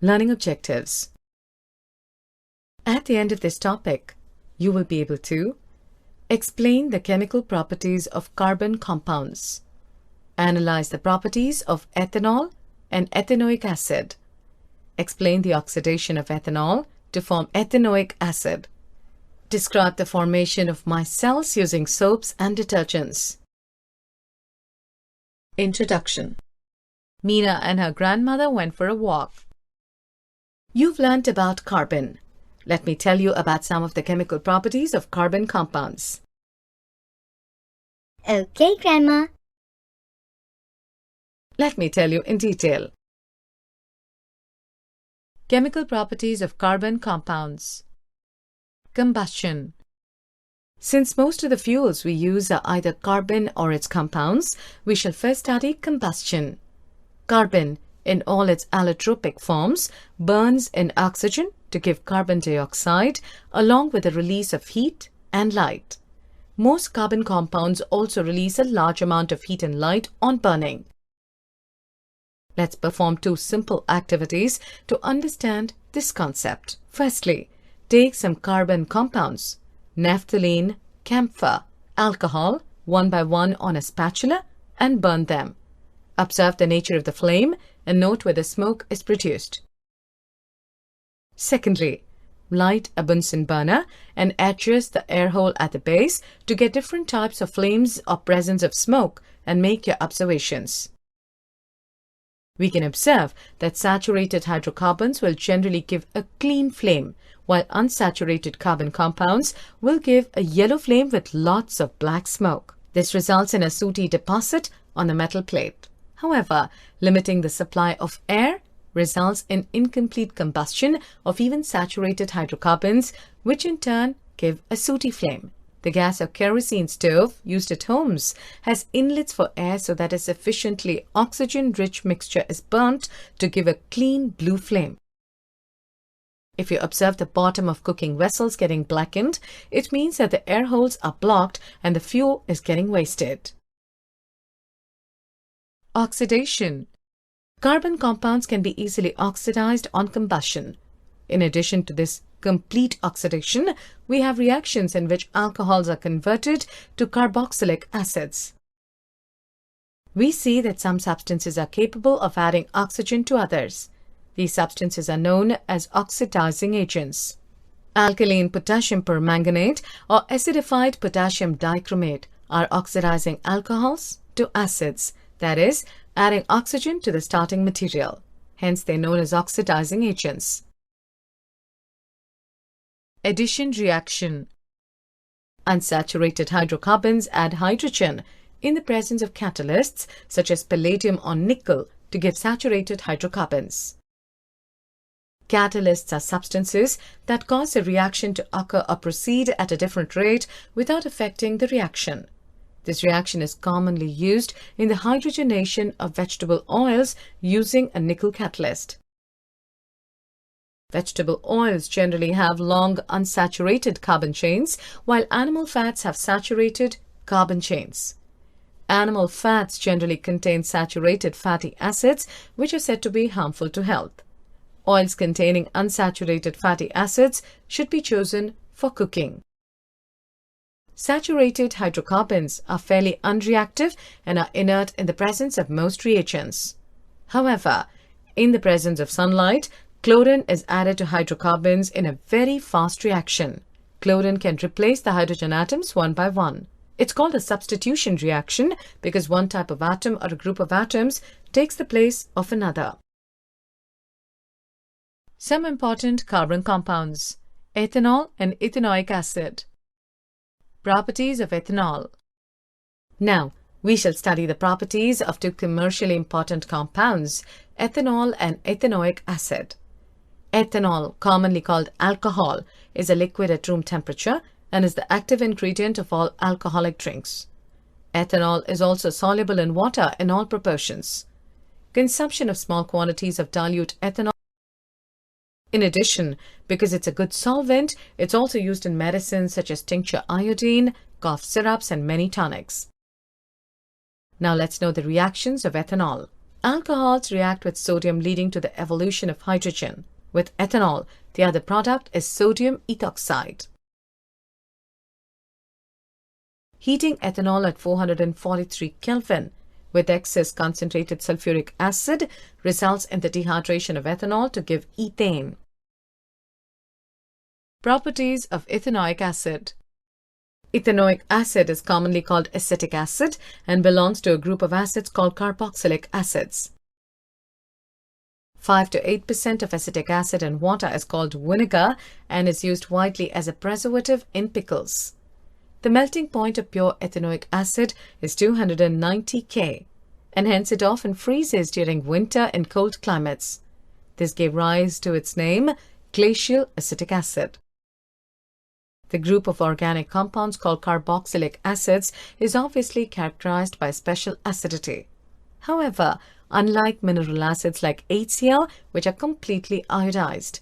Learning objectives. At the end of this topic, you will be able to explain the chemical properties of carbon compounds, analyze the properties of ethanol and ethanoic acid, explain the oxidation of ethanol to form ethanoic acid, describe the formation of micelles using soaps and detergents. Introduction. Meena and her grandmother went for a walk. You've learnt about carbon. Let me tell you about some of the chemical properties of carbon compounds. Okay, Grandma. Let me tell you in detail. Chemical properties of carbon compounds. Combustion. Since most of the fuels we use are either carbon or its compounds, we shall first study combustion. Carbon, in all its allotropic forms, burns in oxygen to give carbon dioxide along with the release of heat and light. Most carbon compounds also release a large amount of heat and light on burning. Let's perform two simple activities to understand this concept. Firstly, take some carbon compounds, naphthalene, camphor, alcohol, one by one on a spatula and burn them. Observe the nature of the flame and note where the smoke is produced. Secondly, light a Bunsen burner and adjust the air hole at the base to get different types of flames or presence of smoke and make your observations. We can observe that saturated hydrocarbons will generally give a clean flame, while unsaturated carbon compounds will give a yellow flame with lots of black smoke. This results in a sooty deposit on the metal plate. However, limiting the supply of air results in incomplete combustion of even saturated hydrocarbons, which in turn give a sooty flame. The gas or kerosene stove used at homes has inlets for air so that a sufficiently oxygen-rich mixture is burnt to give a clean blue flame. If you observe the bottom of cooking vessels getting blackened, it means that the air holes are blocked and the fuel is getting wasted. Oxidation. Carbon compounds can be easily oxidized on combustion. In addition to this complete oxidation, we have reactions in which alcohols are converted to carboxylic acids. We see that some substances are capable of adding oxygen to others. These substances are known as oxidizing agents. Alkaline potassium permanganate or acidified potassium dichromate are oxidizing alcohols to acids, that is, adding oxygen to the starting material. Hence, they are known as oxidizing agents. Addition reaction. Unsaturated hydrocarbons add hydrogen in the presence of catalysts such as palladium or nickel to give saturated hydrocarbons. Catalysts are substances that cause a reaction to occur or proceed at a different rate without affecting the reaction. This reaction is commonly used in the hydrogenation of vegetable oils using a nickel catalyst. Vegetable oils generally have long unsaturated carbon chains, while animal fats have saturated carbon chains. Animal fats generally contain saturated fatty acids, which are said to be harmful to health. Oils containing unsaturated fatty acids should be chosen for cooking. Saturated hydrocarbons are fairly unreactive and are inert in the presence of most reagents. However, in the presence of sunlight, chlorine is added to hydrocarbons in a very fast reaction. Chlorine can replace the hydrogen atoms one by one. It's called a substitution reaction because one type of atom or a group of atoms takes the place of another. Some important carbon compounds: ethanol and ethanoic acid. Properties of ethanol. Now, we shall study the properties of two commercially important compounds, ethanol and ethanoic acid. Ethanol, commonly called alcohol, is a liquid at room temperature and is the active ingredient of all alcoholic drinks. Ethanol is also soluble in water in all proportions. Consumption of small quantities of dilute ethanol. In addition, because it's a good solvent, it's also used in medicines such as tincture iodine, cough syrups, and many tonics. Now let's know the reactions of ethanol. Alcohols react with sodium, leading to the evolution of hydrogen. With ethanol, the other product is sodium ethoxide. Heating ethanol at 443 Kelvin with excess concentrated sulfuric acid results in the dehydration of ethanol to give ethane. Properties of ethanoic acid. Ethanoic acid is commonly called acetic acid and belongs to a group of acids called carboxylic acids. 5 to 8% of acetic acid in water is called vinegar and is used widely as a preservative in pickles. The melting point of pure ethanoic acid is 290 K, and hence it often freezes during winter in cold climates. This gave rise to its name, glacial acetic acid. The group of organic compounds called carboxylic acids is obviously characterized by special acidity. However, unlike mineral acids like HCl, which are completely ionized,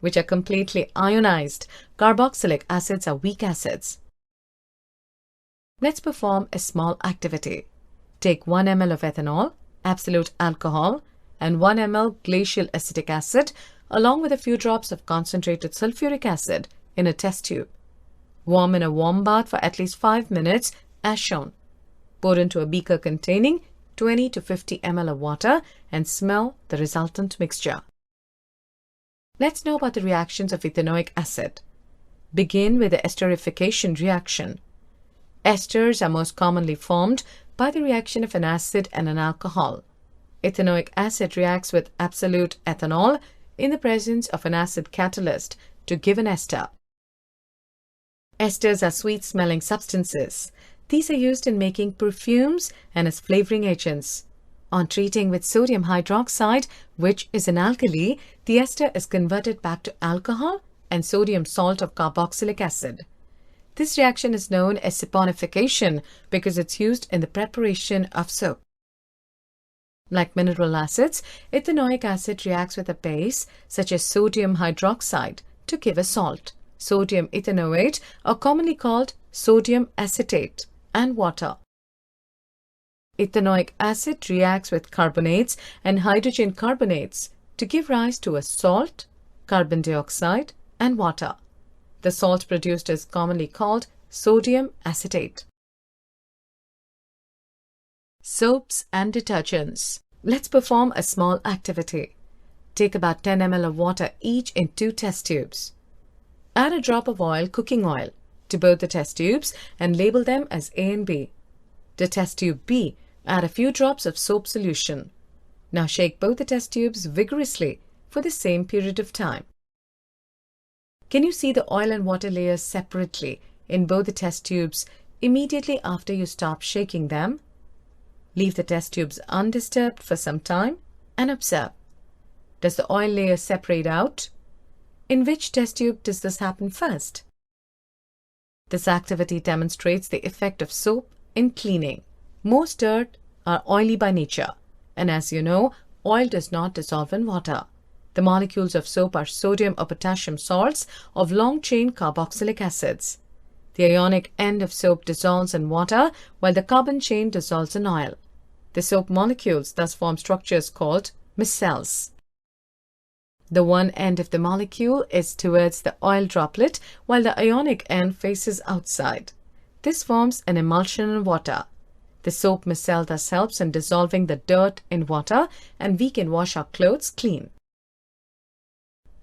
carboxylic acids are weak acids. Let's perform a small activity. Take 1 ml of ethanol, absolute alcohol, and 1 ml glacial acetic acid, along with a few drops of concentrated sulfuric acid in a test tube. Warm in a warm bath for at least 5 minutes, as shown. Pour into a beaker containing 20 to 50 ml of water and smell the resultant mixture. Let's know about the reactions of ethanoic acid. Begin with the esterification reaction. Esters are most commonly formed by the reaction of an acid and an alcohol. Ethanoic acid reacts with absolute ethanol in the presence of an acid catalyst to give an ester. Esters are sweet-smelling substances. These are used in making perfumes and as flavoring agents. On treating with sodium hydroxide, which is an alkali, the ester is converted back to alcohol and sodium salt of carboxylic acid. This reaction is known as saponification because it's used in the preparation of soap. Like mineral acids, ethanoic acid reacts with a base such as sodium hydroxide to give a salt, sodium ethanoate, or commonly called sodium acetate, and water. Ethanoic acid reacts with carbonates and hydrogen carbonates to give rise to a salt, carbon dioxide, and water. The salt produced is commonly called sodium acetate. Soaps and detergents. Let's perform a small activity. Take about 10 ml of water each in 2 test tubes. Add a drop of oil, cooking oil, to both the test tubes and label them as A and B. To test tube B, add a few drops of soap solution. Now shake both the test tubes vigorously for the same period of time. Can you see the oil and water layers separately in both the test tubes immediately after you stop shaking them? Leave the test tubes undisturbed for some time and observe. Does the oil layer separate out? In which test tube does this happen first? This activity demonstrates the effect of soap in cleaning. Most dirt are oily by nature, and as you know, oil does not dissolve in water. The molecules of soap are sodium or potassium salts of long-chain carboxylic acids. The ionic end of soap dissolves in water while the carbon chain dissolves in oil. The soap molecules thus form structures called micelles. The one end of the molecule is towards the oil droplet while the ionic end faces outside. This forms an emulsion in water. The soap micelle thus helps in dissolving the dirt in water, and we can wash our clothes clean.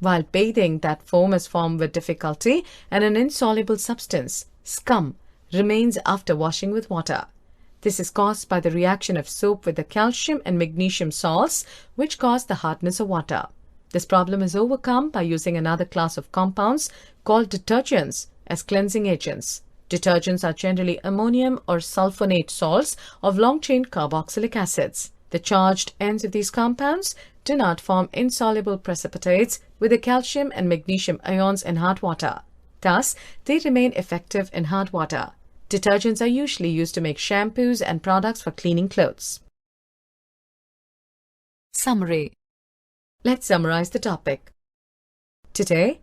While bathing, that foam is formed with difficulty and an insoluble substance, scum, remains after washing with water. This is caused by the reaction of soap with the calcium and magnesium salts, which cause the hardness of water. This problem is overcome by using another class of compounds called detergents as cleansing agents. Detergents are generally ammonium or sulfonate salts of long-chain carboxylic acids. The charged ends of these compounds do not form insoluble precipitates with the calcium and magnesium ions in hard water. Thus, they remain effective in hard water. Detergents are usually used to make shampoos and products for cleaning clothes. Summary. Let's summarize the topic. Today,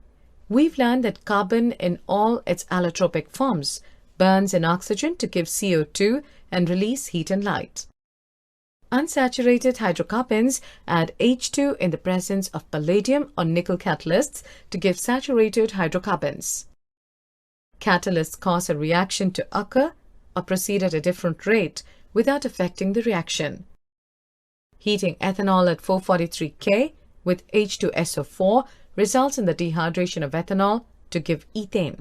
we've learned that carbon in all its allotropic forms burns in oxygen to give CO2 and release heat and light. Unsaturated hydrocarbons add H2 in the presence of palladium or nickel catalysts to give saturated hydrocarbons. Catalysts cause a reaction to occur or proceed at a different rate without affecting the reaction. Heating ethanol at 443 K with H2SO4 results in the dehydration of ethanol to give ethane.